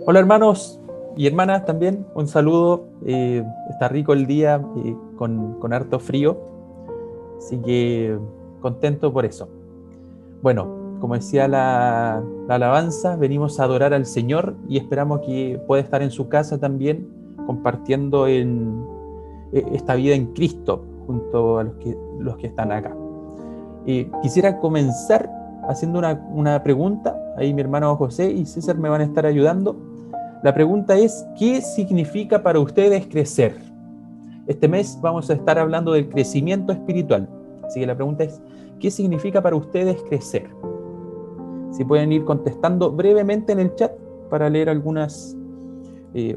Hola hermanos y hermanas también, un saludo. Está rico el día con harto frío, así que contento por eso. Bueno, como decía la alabanza, venimos a adorar al Señor y esperamos que pueda estar en su casa también compartiendo esta vida en Cristo junto a los que están acá. Quisiera comenzar haciendo una pregunta. Ahí mi hermano José y César me van a estar ayudando. La pregunta es, ¿qué significa para ustedes crecer? Este mes vamos a estar hablando del crecimiento espiritual. Así que la pregunta es, ¿qué significa para ustedes crecer? Si pueden ir contestando brevemente en el chat para leer algunas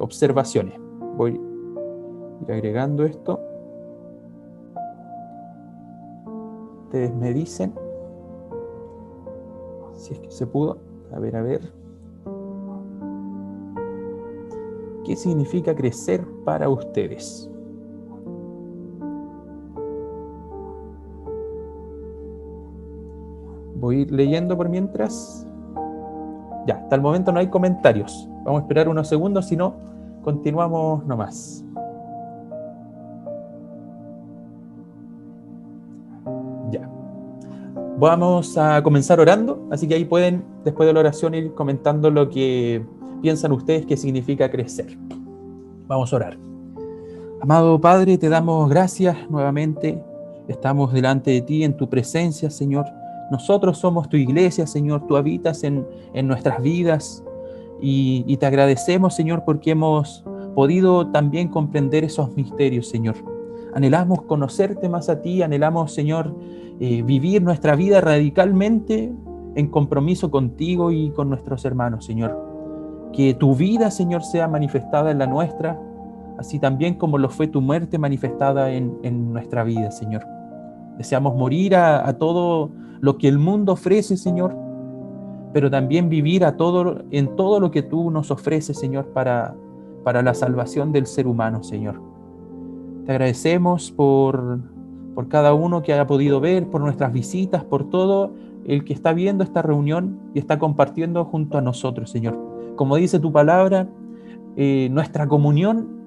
observaciones. Voy a ir agregando esto. Ustedes me dicen si es que se pudo. A ver. ¿Qué significa crecer para ustedes? Voy a ir leyendo por mientras. Ya, hasta el momento no hay comentarios. Vamos a esperar unos segundos, si no, continuamos nomás. Ya. Vamos a comenzar orando, así que ahí pueden, después de la oración, ir comentando lo que piensan ustedes que significa crecer. Vamos a orar. Amado Padre, te damos gracias nuevamente. Estamos delante de ti en tu presencia, Señor. Nosotros somos tu iglesia, Señor. Tú habitas en nuestras vidas y te agradecemos, Señor, porque hemos podido también comprender esos misterios, Señor. Anhelamos conocerte más a ti, anhelamos, Señor, vivir nuestra vida radicalmente en compromiso contigo y con nuestros hermanos, Señor. Que tu vida, Señor, sea manifestada en la nuestra, así también como lo fue tu muerte manifestada en nuestra vida, Señor. Deseamos morir a todo lo que el mundo ofrece, Señor, pero también vivir en todo lo que tú nos ofreces, Señor, para la salvación del ser humano, Señor. Te agradecemos por cada uno que haya podido ver, por nuestras visitas, por todo el que está viendo esta reunión y está compartiendo junto a nosotros, Señor. Como dice tu palabra, nuestra comunión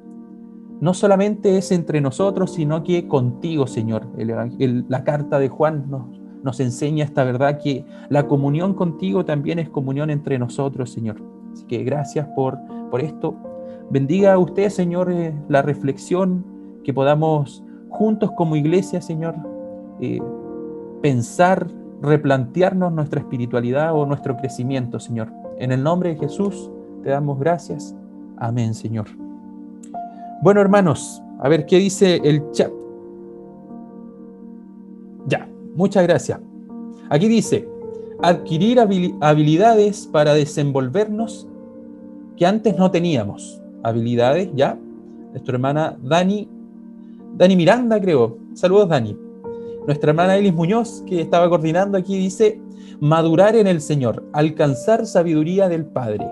no solamente es entre nosotros, sino que contigo, Señor. La carta de Juan nos enseña esta verdad, que la comunión contigo también es comunión entre nosotros, Señor. Así que gracias por esto. Bendiga a usted, Señor, la reflexión, que podamos juntos como iglesia, Señor, pensar, replantearnos nuestra espiritualidad o nuestro crecimiento, Señor. En el nombre de Jesús te damos gracias. Amén, Señor. Bueno, hermanos, a ver qué dice el chat. Ya, muchas gracias. Aquí dice, adquirir habilidades para desenvolvernos que antes no teníamos. Habilidades, ya. Nuestra hermana Dani Miranda, creo. Saludos, Dani. Nuestra hermana Elis Muñoz, que estaba coordinando aquí, dice, madurar en el Señor, alcanzar sabiduría del Padre.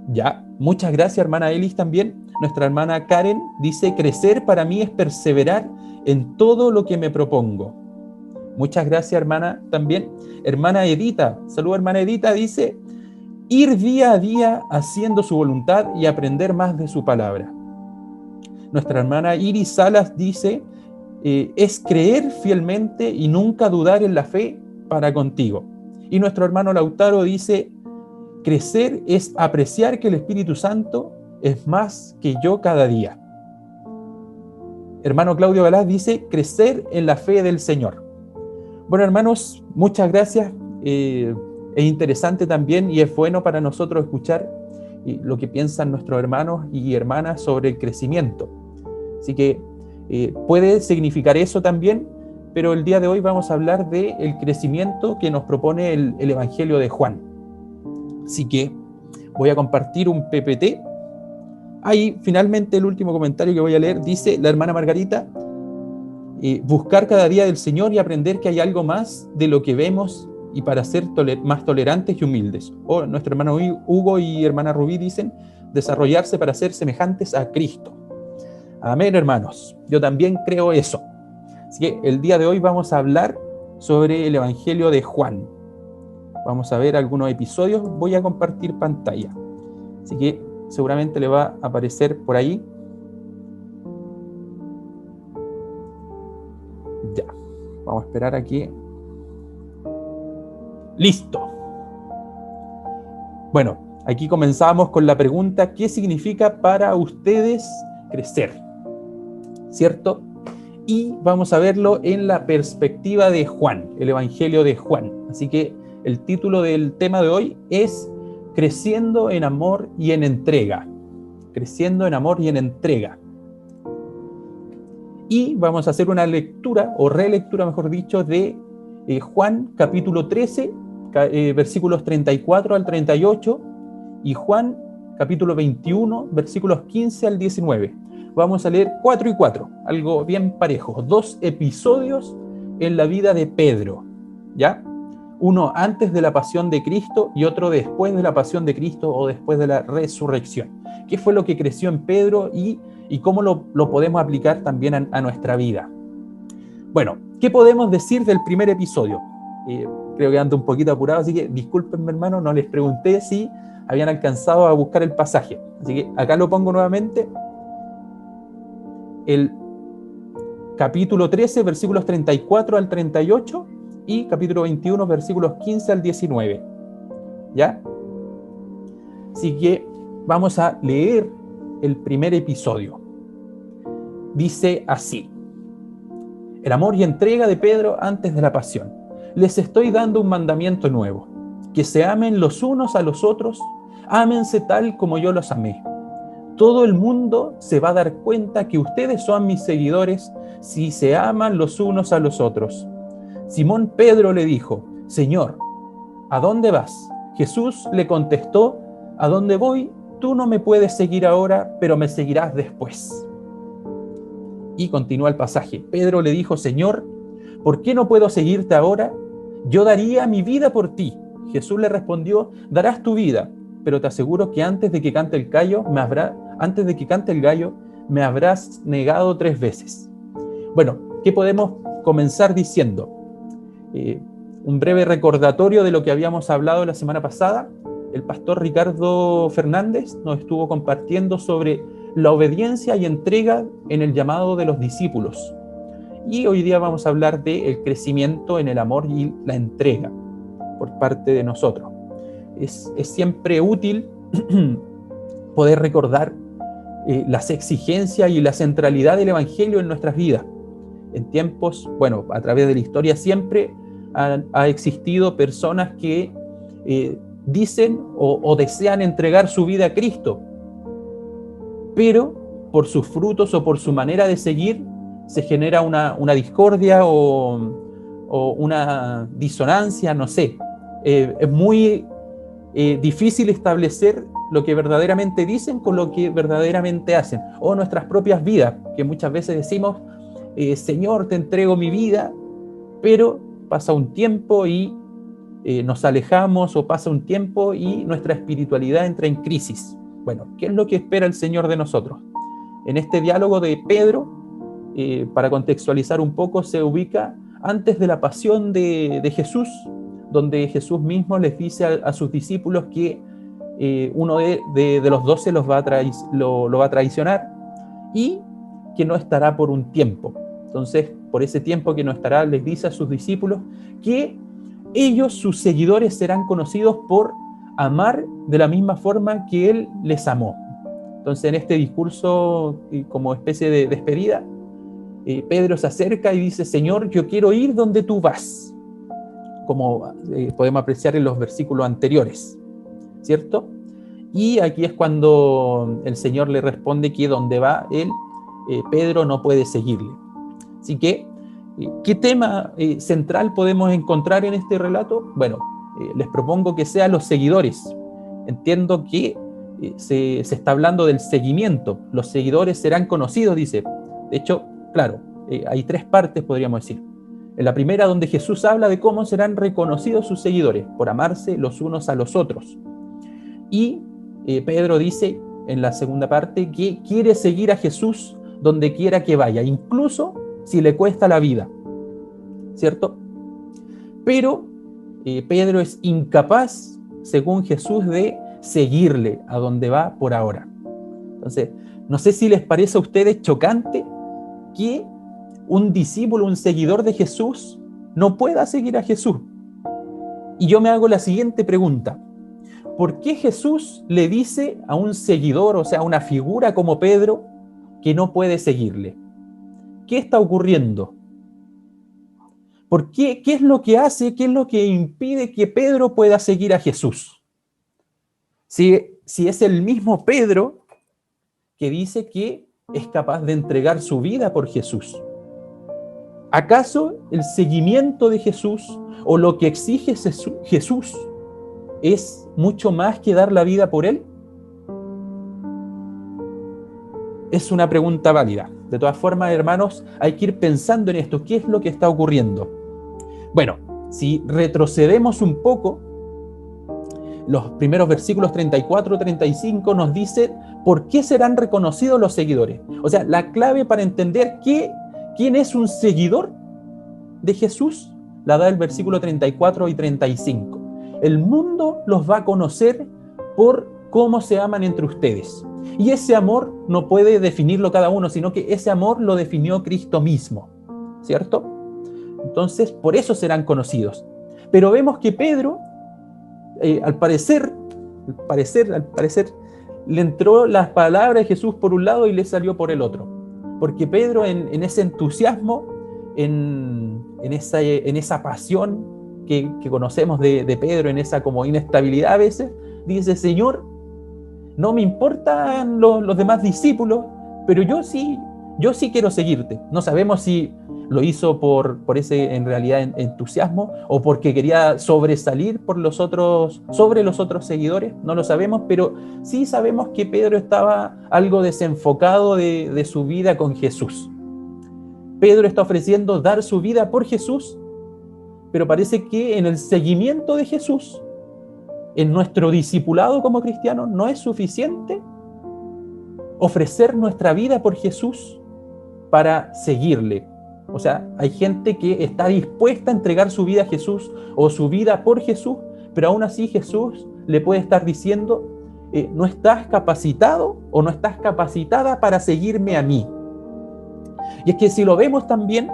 Ya, muchas gracias, hermana Elis, también. Nuestra hermana Karen dice, crecer para mí es perseverar en todo lo que me propongo. Muchas gracias, hermana, también. Hermana Edita, saludos, hermana Edita, dice, ir día a día haciendo su voluntad y aprender más de su palabra. Nuestra hermana Iris Salas dice, es creer fielmente y nunca dudar en la fe para contigo. Y nuestro hermano Lautaro dice, crecer es apreciar que el Espíritu Santo es más que yo cada día. Hermano Claudio Galás dice, crecer en la fe del Señor. Bueno, hermanos, muchas gracias. Es interesante también y es bueno para nosotros escuchar lo que piensan nuestros hermanos y hermanas sobre el crecimiento. Así que puede significar eso también, pero el día de hoy vamos a hablar del crecimiento que nos propone el Evangelio de Juan. Así que voy a compartir un PPT. Ahí, finalmente, el último comentario que voy a leer dice la hermana Margarita, buscar cada día del Señor y aprender que hay algo más de lo que vemos y para ser más tolerantes y humildes. O nuestro hermano Hugo y hermana Rubí dicen, desarrollarse para ser semejantes a Cristo. Amén, hermanos. Yo también creo eso. Así que el día de hoy vamos a hablar sobre el Evangelio de Juan. Vamos a ver algunos episodios. Voy a compartir pantalla. Así que seguramente le va a aparecer por ahí. Ya. Vamos a esperar aquí. ¡Listo! Bueno, aquí comenzamos con la pregunta: ¿qué significa para ustedes crecer? ¿Cierto? Y vamos a verlo en la perspectiva de Juan, el Evangelio de Juan. Así que el título del tema de hoy es Creciendo en amor y en entrega. Creciendo en amor y en entrega. Y vamos a hacer una lectura, o relectura mejor dicho, de Juan capítulo 13, versículos 34 al 38, y Juan capítulo 21, versículos 15 al 19. Vamos a leer 4 y 4, algo bien parejo. 2 episodios en la vida de Pedro, ¿ya? Uno antes de la pasión de Cristo y otro después de la pasión de Cristo o después de la resurrección. ¿Qué fue lo que creció en Pedro y cómo lo podemos aplicar también a nuestra vida? Bueno, ¿qué podemos decir del primer episodio? Creo que ando un poquito apurado, así que discúlpenme, hermano, no les pregunté si habían alcanzado a buscar el pasaje. Así que acá lo pongo nuevamente. El capítulo 13, versículos 34 al 38 y capítulo 21, versículos 15 al 19. ¿Ya? Así que vamos a leer el primer episodio. Dice así: el amor y entrega de Pedro antes de la pasión. Les estoy dando un mandamiento nuevo: que se amen los unos a los otros, ámense tal como yo los amé. Todo el mundo se va a dar cuenta que ustedes son mis seguidores si se aman los unos a los otros. Simón Pedro le dijo: Señor, ¿a dónde vas? Jesús le contestó: a dónde voy, tú no me puedes seguir ahora, pero me seguirás después. Y continúa el pasaje. Pedro le dijo: Señor, ¿por qué no puedo seguirte ahora? Yo daría mi vida por ti. Jesús le respondió: darás tu vida, pero te aseguro que antes de que cante el gallo, me habrás negado 3 veces. Bueno, ¿qué podemos comenzar diciendo? Un breve recordatorio de lo que habíamos hablado la semana pasada. El pastor Ricardo Fernández nos estuvo compartiendo sobre la obediencia y entrega en el llamado de los discípulos. Y hoy día vamos a hablar del crecimiento en el amor y la entrega por parte de nosotros. Es siempre útil poder recordar las exigencias y la centralidad del Evangelio en nuestras vidas. En tiempos, bueno, a través de la historia siempre ha existido personas que dicen o desean entregar su vida a Cristo, pero por sus frutos o por su manera de seguir se genera una discordia o una disonancia, no sé. Es muy difícil establecer lo que verdaderamente dicen con lo que verdaderamente hacen, o nuestras propias vidas, que muchas veces decimos: Señor, te entrego mi vida, pero pasa un tiempo y nos alejamos, o pasa un tiempo y nuestra espiritualidad entra en crisis. Bueno, ¿qué es lo que espera el Señor de nosotros? En este diálogo de Pedro, para contextualizar un poco, se ubica antes de la pasión de Jesús, donde Jesús mismo les dice a sus discípulos que uno de los 12 lo va a traicionar y que no estará por un tiempo. Entonces, por ese tiempo que no estará, les dice a sus discípulos que ellos, sus seguidores, serán conocidos por amar de la misma forma que Él les amó. Entonces, en este discurso, como especie de despedida, Pedro se acerca y dice: Señor, yo quiero ir donde tú vas, como podemos apreciar en los versículos anteriores, ¿cierto? Y aquí es cuando el Señor le responde que donde va él, Pedro no puede seguirle. Así que, ¿qué tema central podemos encontrar en este relato? Bueno, les propongo que sean los seguidores. Entiendo que se está hablando del seguimiento. Los seguidores serán conocidos, dice. De hecho, claro, hay 3 partes, podríamos decir. En la primera, donde Jesús habla de cómo serán reconocidos sus seguidores, por amarse los unos a los otros. Y Pedro dice, en la segunda parte, que quiere seguir a Jesús donde quiera que vaya, incluso si le cuesta la vida, ¿cierto? Pero Pedro es incapaz, según Jesús, de seguirle a donde va por ahora. Entonces, no sé si les parece a ustedes chocante que un discípulo, un seguidor de Jesús, no pueda seguir a Jesús. Y yo me hago la siguiente pregunta: ¿por qué Jesús le dice a un seguidor, o sea, a una figura como Pedro, que no puede seguirle? ¿Qué está ocurriendo? ¿Por qué? ¿Qué es lo que hace? ¿Qué es lo que impide que Pedro pueda seguir a Jesús? Si es el mismo Pedro que dice que es capaz de entregar su vida por Jesús. ¿Acaso el seguimiento de Jesús o lo que exige Jesús es mucho más que dar la vida por Él? Es una pregunta válida. De todas formas, hermanos, hay que ir pensando en esto. ¿Qué es lo que está ocurriendo? Bueno, si retrocedemos un poco, los primeros versículos 34-35 nos dicen por qué serán reconocidos los seguidores. O sea, la clave para entender quién es un seguidor de Jesús la da el versículo 34 y 35. El mundo los va a conocer por cómo se aman entre ustedes. Y ese amor no puede definirlo cada uno, sino que ese amor lo definió Cristo mismo, ¿cierto? Entonces, por eso serán conocidos. Pero vemos que Pedro, al parecer, le entró las palabras de Jesús por un lado y le salió por el otro. Porque Pedro, en ese entusiasmo, en esa pasión que conocemos de Pedro, en esa como inestabilidad a veces, dice: Señor, no me importan los demás discípulos, pero yo sí quiero seguirte. No sabemos si lo hizo por ese, en realidad, entusiasmo, o porque quería sobresalir sobre los otros seguidores, no lo sabemos, pero sí sabemos que Pedro estaba algo desenfocado de su vida con Jesús. Pedro está ofreciendo dar su vida por Jesús, pero parece que en el seguimiento de Jesús, en nuestro discipulado como cristianos, no es suficiente ofrecer nuestra vida por Jesús para seguirle. O sea, hay gente que está dispuesta a entregar su vida a Jesús o su vida por Jesús, pero aún así Jesús le puede estar diciendo: no estás capacitado o no estás capacitada para seguirme a mí. Y es que si lo vemos también,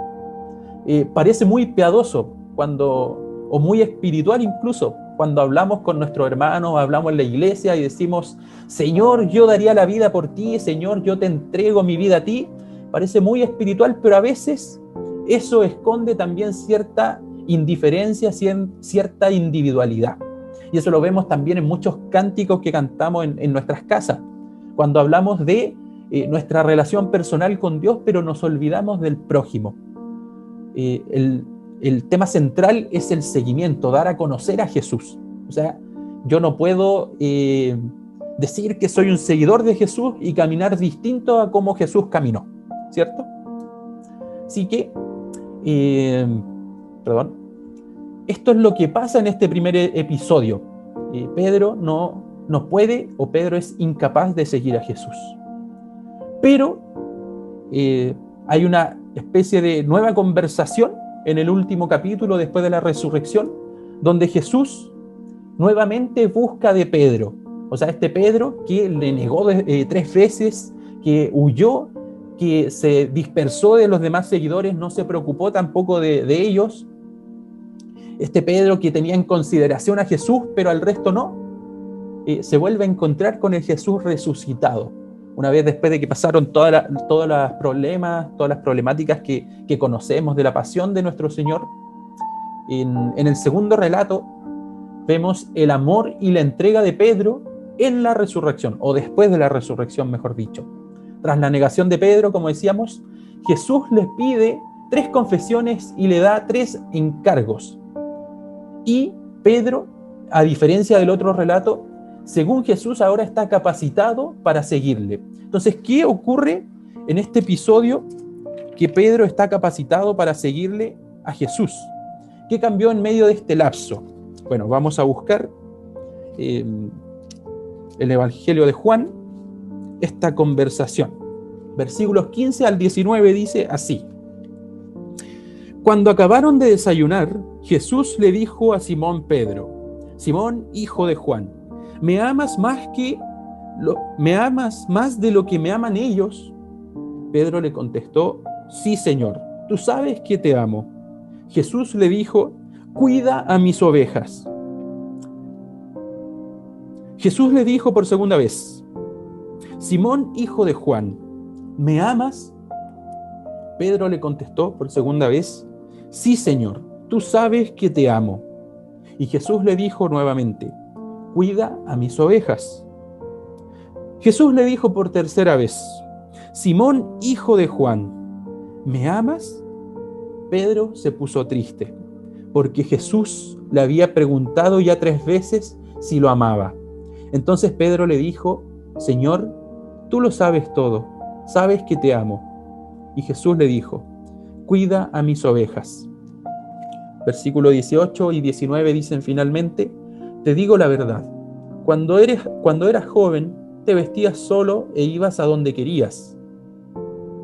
parece muy piadoso o muy espiritual incluso, cuando hablamos con nuestros hermanos, hablamos en la iglesia y decimos: Señor, yo daría la vida por ti, Señor, yo te entrego mi vida a ti. Parece muy espiritual, pero a veces eso esconde también cierta indiferencia, cierta individualidad. Y eso lo vemos también en muchos cánticos que cantamos en nuestras casas, cuando hablamos de nuestra relación personal con Dios, pero nos olvidamos del prójimo. El tema central es el seguimiento, dar a conocer a Jesús. O sea, yo no puedo decir que soy un seguidor de Jesús y caminar distinto a cómo Jesús caminó, ¿cierto? Así que, esto es lo que pasa en este primer episodio. Pedro no puede, o Pedro es incapaz de seguir a Jesús. Pero hay una especie de nueva conversación en el último capítulo, después de la resurrección, donde Jesús nuevamente busca de Pedro. O sea, este Pedro que le negó 3 veces, que huyó, que se dispersó de los demás seguidores, no se preocupó tampoco de ellos. Este Pedro que tenía en consideración a Jesús, pero al resto no, se vuelve a encontrar con el Jesús resucitado. Una vez después de que pasaron todas las problemáticas que conocemos de la pasión de nuestro Señor, en el segundo relato vemos el amor y la entrega de Pedro en la resurrección, o después de la resurrección, mejor dicho. Tras la negación de Pedro, como decíamos, Jesús les pide 3 confesiones y le da 3 encargos. Y Pedro, a diferencia del otro relato, según Jesús, ahora está capacitado para seguirle. Entonces, ¿qué ocurre en este episodio que Pedro está capacitado para seguirle a Jesús? ¿Qué cambió en medio de este lapso? Bueno, vamos a buscar el Evangelio de Juan, esta conversación. Versículos 15 al 19 dice así: Cuando acabaron de desayunar, Jesús le dijo a Simón Pedro: Simón, hijo de Juan, ¿me amas más de lo que me aman ellos? Pedro le contestó: Sí, Señor, tú sabes que te amo. Jesús le dijo: Cuida a mis ovejas. Jesús le dijo por segunda vez: Simón, hijo de Juan, ¿me amas? Pedro le contestó por segunda vez: Sí, Señor, tú sabes que te amo. Y Jesús le dijo nuevamente: Cuida a mis ovejas. Jesús le dijo por tercera vez: Simón, hijo de Juan, ¿me amas? Pedro se puso triste, porque Jesús le había preguntado ya 3 veces si lo amaba. Entonces Pedro le dijo: Señor, tú lo sabes todo, sabes que te amo. Y Jesús le dijo: Cuida a mis ovejas. Versículo 18 y 19 dicen finalmente: Te digo la verdad, cuando eras joven, te vestías solo e ibas a donde querías.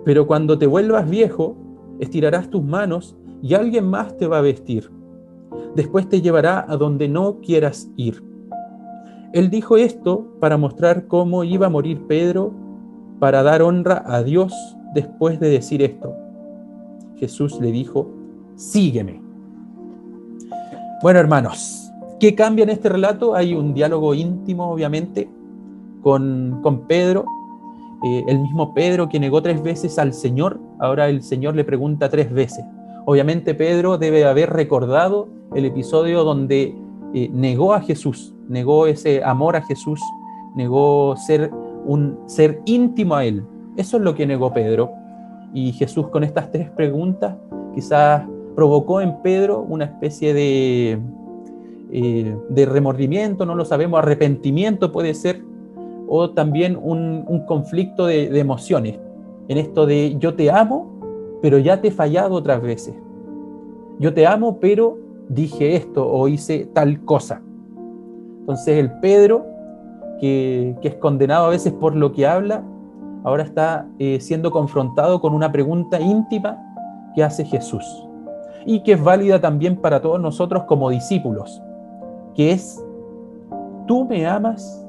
Pero cuando te vuelvas viejo, estirarás tus manos y alguien más te va a vestir. Después te llevará a donde no quieras ir. Él dijo esto para mostrar cómo iba a morir Pedro, para dar honra a Dios después de decir esto. Jesús le dijo: Sígueme. Bueno, hermanos, ¿qué cambia en este relato? Hay un diálogo íntimo, obviamente, con Pedro. El mismo Pedro que negó 3 veces al Señor, ahora el Señor le pregunta 3 veces. Obviamente Pedro debe haber recordado el episodio donde negó a Jesús, negó ese amor a Jesús, negó ser íntimo a Él. Eso es lo que negó Pedro. Y Jesús, con estas 3 preguntas, quizás provocó en Pedro una especie de remordimiento, no lo sabemos, arrepentimiento puede ser, o también un conflicto de emociones, en esto de yo te amo, pero ya te he fallado otras veces. Yo te amo, pero dije esto o hice tal cosa. Entonces el Pedro, que es condenado a veces por lo que habla, ahora está siendo confrontado con una pregunta íntima que hace Jesús, y que es válida también para todos nosotros como discípulos, que es: ¿tú me amas?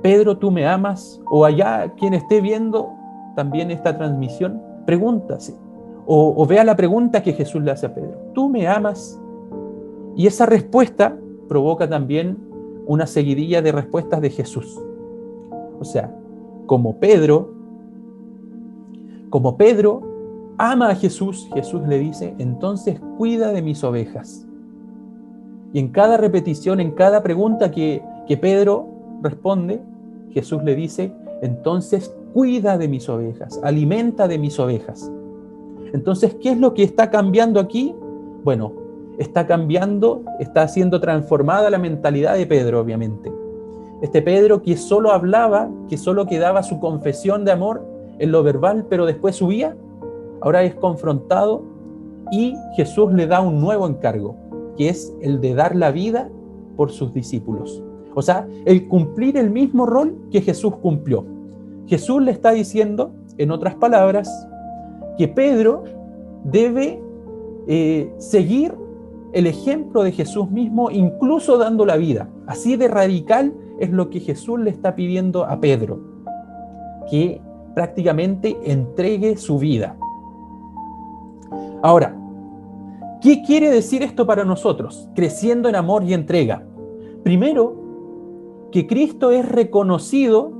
Pedro, ¿tú me amas? O allá quien esté viendo también esta transmisión, pregúntase o vea la pregunta que Jesús le hace a Pedro: ¿tú me amas? Y esa respuesta provoca también una seguidilla de respuestas de Jesús. O sea, como Pedro ama a Jesús, Jesús le dice: entonces cuida de mis ovejas. Y en cada repetición, en cada pregunta que Pedro responde, Jesús le dice: entonces cuida de mis ovejas, alimenta de mis ovejas. Entonces, ¿qué es lo que está cambiando aquí? Bueno, está cambiando, está siendo transformada la mentalidad de Pedro, obviamente. Este Pedro que solo hablaba, que solo quedaba su confesión de amor en lo verbal, pero después huía, ahora es confrontado y Jesús le da un nuevo encargo, que es el de dar la vida por sus discípulos. O sea, el cumplir el mismo rol que Jesús cumplió. Jesús le está diciendo, en otras palabras, que Pedro debe seguir el ejemplo de Jesús mismo, incluso dando la vida. Así de radical es lo que Jesús le está pidiendo a Pedro, que prácticamente entregue su vida. Ahora, ¿qué quiere decir esto para nosotros? Creciendo en amor y entrega. Primero, que Cristo es reconocido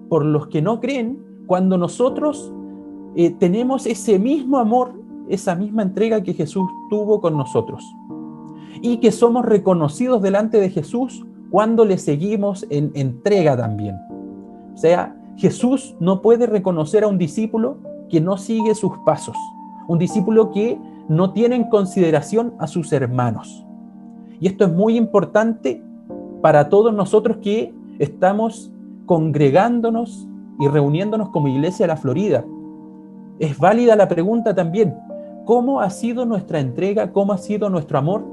por los que no creen cuando nosotros tenemos ese mismo amor, esa misma entrega que Jesús tuvo con nosotros. Y que somos reconocidos delante de Jesús cuando le seguimos en entrega también. O sea, Jesús no puede reconocer a un discípulo que no sigue sus pasos, un discípulo que no tiene en consideración a sus hermanos. Y esto es muy importante para todos nosotros que estamos congregándonos y reuniéndonos como Iglesia de la Florida. Es válida la pregunta también: ¿cómo ha sido nuestra entrega, cómo ha sido nuestro amor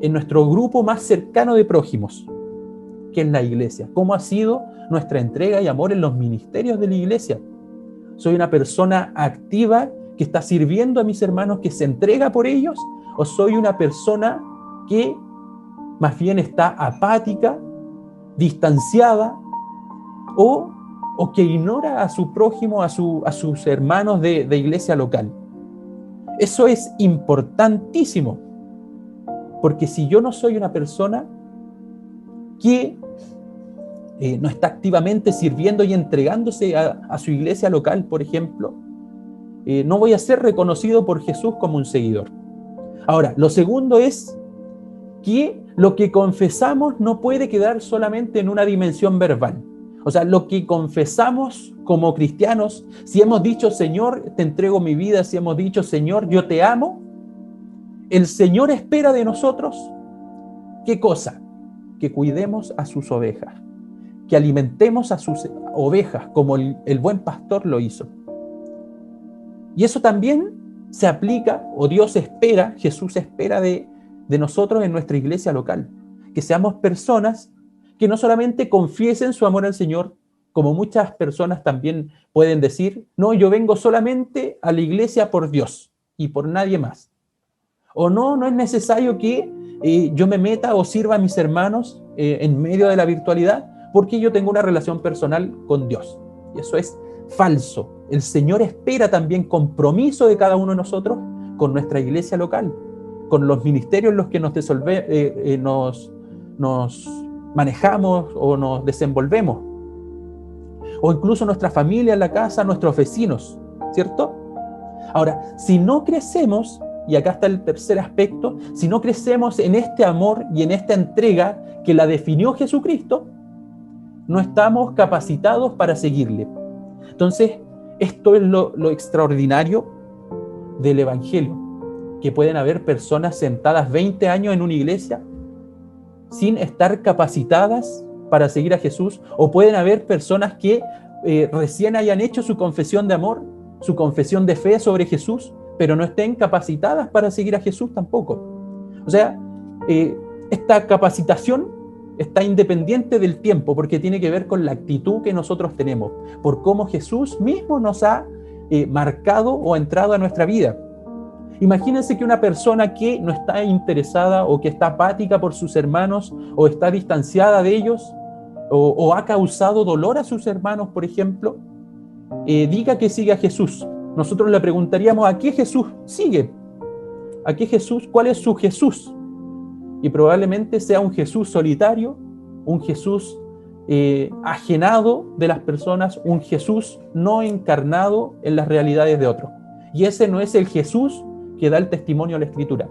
en nuestro grupo más cercano de prójimos, que es la iglesia? ¿Cómo ha sido nuestra entrega y amor en los ministerios de la iglesia? ¿Soy una persona activa que está sirviendo a mis hermanos, que se entrega por ellos? ¿O soy una persona que más bien está apática, distanciada, o que ignora a su prójimo, a sus hermanos de iglesia local? Eso es importantísimo, porque si yo no soy una persona que no está activamente sirviendo y entregándose a su iglesia local, por ejemplo, no voy a ser reconocido por Jesús como un seguidor. Ahora, lo segundo es que lo que confesamos no puede quedar solamente en una dimensión verbal. O sea, lo que confesamos como cristianos, si hemos dicho, Señor, te entrego mi vida, si hemos dicho, Señor, yo te amo, el Señor espera de nosotros, ¿qué cosa? Que cuidemos a sus ovejas, que alimentemos a sus ovejas como el buen pastor lo hizo. Y eso también se aplica, o Dios espera, Jesús espera de nosotros en nuestra iglesia local, que seamos personas que no solamente confiesen su amor al Señor, como muchas personas también pueden decir, no, yo vengo solamente a la iglesia por Dios y por nadie más. O no es necesario que yo me meta o sirva a mis hermanos en medio de la virtualidad, porque yo tengo una relación personal con Dios. Y eso es falso. El Señor espera también compromiso de cada uno de nosotros con nuestra iglesia local, con los ministerios en los que nos manejamos o nos desenvolvemos, o incluso nuestra familia en la casa, nuestros vecinos, ¿cierto? Ahora, si no crecemos, y acá está el tercer aspecto, si no crecemos en este amor y en esta entrega que la definió Jesucristo, no estamos capacitados para seguirle. Entonces, esto es lo extraordinario del Evangelio, que pueden haber personas sentadas 20 años en una iglesia sin estar capacitadas para seguir a Jesús, o pueden haber personas que recién hayan hecho su confesión de amor, su confesión de fe sobre Jesús, pero no estén capacitadas para seguir a Jesús tampoco. O sea, esta capacitación está independiente del tiempo, porque tiene que ver con la actitud que nosotros tenemos, por cómo Jesús mismo nos ha marcado o entrado a nuestra vida. Imagínense que una persona que no está interesada o que está apática por sus hermanos o está distanciada de ellos o ha causado dolor a sus hermanos, por ejemplo, diga que sigue a Jesús. Nosotros le preguntaríamos, ¿a qué Jesús sigue? ¿A qué Jesús? ¿Cuál es su Jesús? Y probablemente sea un Jesús solitario, un Jesús ajenado de las personas, un Jesús no encarnado en las realidades de otros. Y ese no es el Jesús que da el testimonio a la Escritura.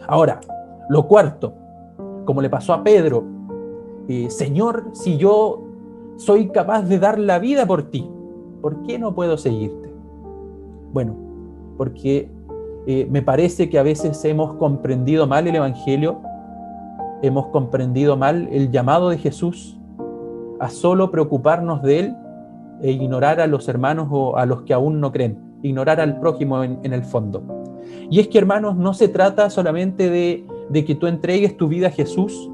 Ahora, lo cuarto, como le pasó a Pedro, Señor, si yo soy capaz de dar la vida por ti, ¿por qué no puedo seguirte? Bueno, porque me parece que a veces hemos comprendido mal el Evangelio, hemos comprendido mal el llamado de Jesús a solo preocuparnos de Él e ignorar a los hermanos o a los que aún no creen, ignorar al prójimo en el fondo. Y es que, hermanos, no se trata solamente de que tú entregues tu vida a Jesús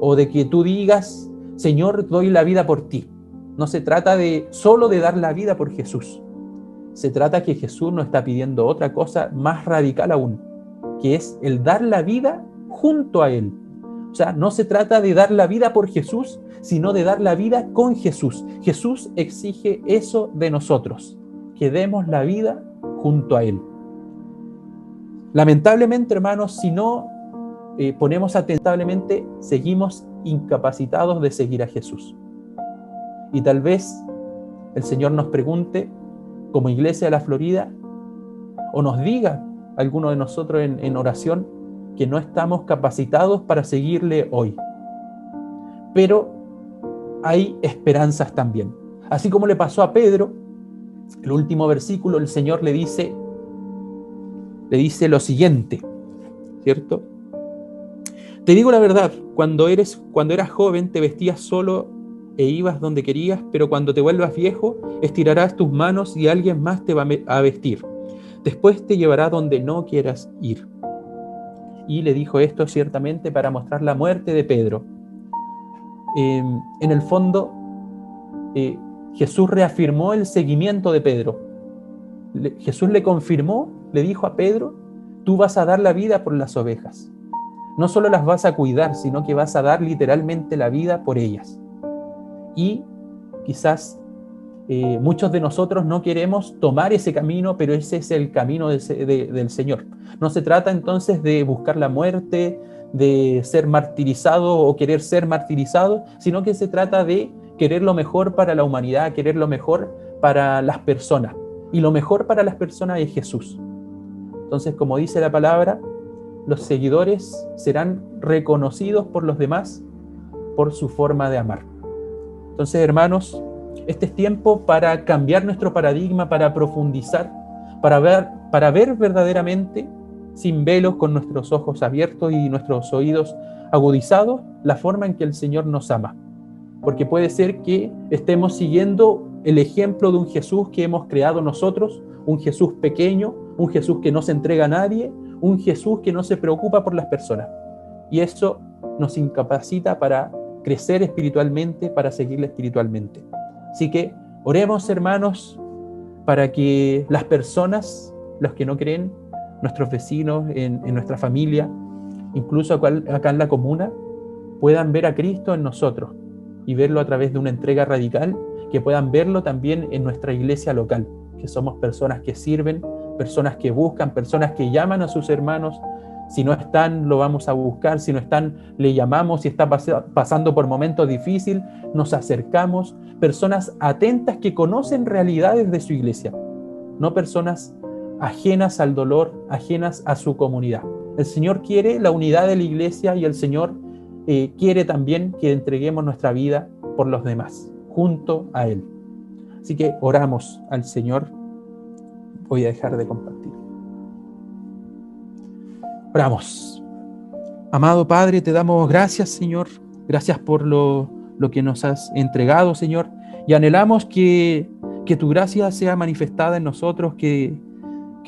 o de que tú digas, Señor, doy la vida por ti. No se trata solo de dar la vida por Jesús. Se trata que Jesús nos está pidiendo otra cosa más radical aún, que es el dar la vida junto a Él. O sea, no se trata de dar la vida por Jesús, sino de dar la vida con Jesús. Jesús exige eso de nosotros, que demos la vida junto a Él. Lamentablemente, hermanos, si no ponemos atentablemente, seguimos incapacitados de seguir a Jesús. Y tal vez el Señor nos pregunte, como Iglesia de la Florida, o nos diga a alguno de nosotros en oración que no estamos capacitados para seguirle hoy. Pero hay esperanzas también. Así como le pasó a Pedro, el último versículo, el Señor le dice lo siguiente, ¿cierto? Te digo la verdad, cuando eras joven te vestías solo e ibas donde querías, pero cuando te vuelvas viejo, estirarás tus manos y alguien más te va a vestir. Después te llevará donde no quieras ir. Y le dijo esto ciertamente para mostrar la muerte de Pedro. En el fondo, Jesús reafirmó el seguimiento de Pedro. Jesús le confirmó, le dijo a Pedro, tú vas a dar la vida por las ovejas. No solo las vas a cuidar, sino que vas a dar literalmente la vida por ellas. Y quizás muchos de nosotros no queremos tomar ese camino, pero ese es el camino del Señor. No se trata entonces de buscar la muerte, de ser martirizado o querer ser martirizado, sino que se trata de querer lo mejor para la humanidad, querer lo mejor para las personas. Y lo mejor para las personas es Jesús. Entonces, como dice la palabra, los seguidores serán reconocidos por los demás por su forma de amar. Entonces, hermanos, este es tiempo para cambiar nuestro paradigma, para profundizar, para ver verdaderamente, sin velos, con nuestros ojos abiertos y nuestros oídos agudizados, la forma en que el Señor nos ama. Porque puede ser que estemos siguiendo el ejemplo de un Jesús que hemos creado nosotros, un Jesús pequeño, un Jesús que no se entrega a nadie, un Jesús que no se preocupa por las personas. Y eso nos incapacita para crecer espiritualmente, para seguirle espiritualmente. Así que oremos, hermanos, para que las personas, los que no creen, nuestros vecinos, en nuestra familia, incluso acá en la comuna, puedan ver a Cristo en nosotros y verlo a través de una entrega radical, que puedan verlo también en nuestra iglesia local, que somos personas que sirven, personas que buscan, personas que llaman a sus hermanos. Si no están, lo vamos a buscar. Si no están, le llamamos. Si está pasando por momentos difíciles, nos acercamos. Personas atentas que conocen realidades de su iglesia, no personas ajenas al dolor, ajenas a su comunidad. El Señor quiere la unidad de la iglesia y el Señor quiere también que entreguemos nuestra vida por los demás, junto a Él. Así que oramos al Señor. Voy a dejar de compartir. Oramos. Amado Padre, te damos gracias, Señor. Gracias por lo que nos has entregado, Señor. Y anhelamos que tu gracia sea manifestada en nosotros, que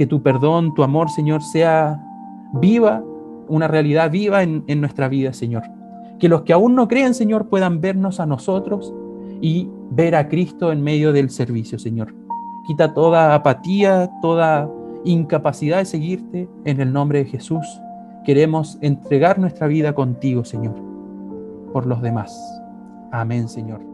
tu perdón, tu amor, Señor, sea viva, una realidad viva en nuestra vida, Señor. Que los que aún no creen, Señor, puedan vernos a nosotros y ver a Cristo en medio del servicio, Señor. Quita toda apatía, toda incapacidad de seguirte en el nombre de Jesús. Queremos entregar nuestra vida contigo, Señor, por los demás. Amén, Señor.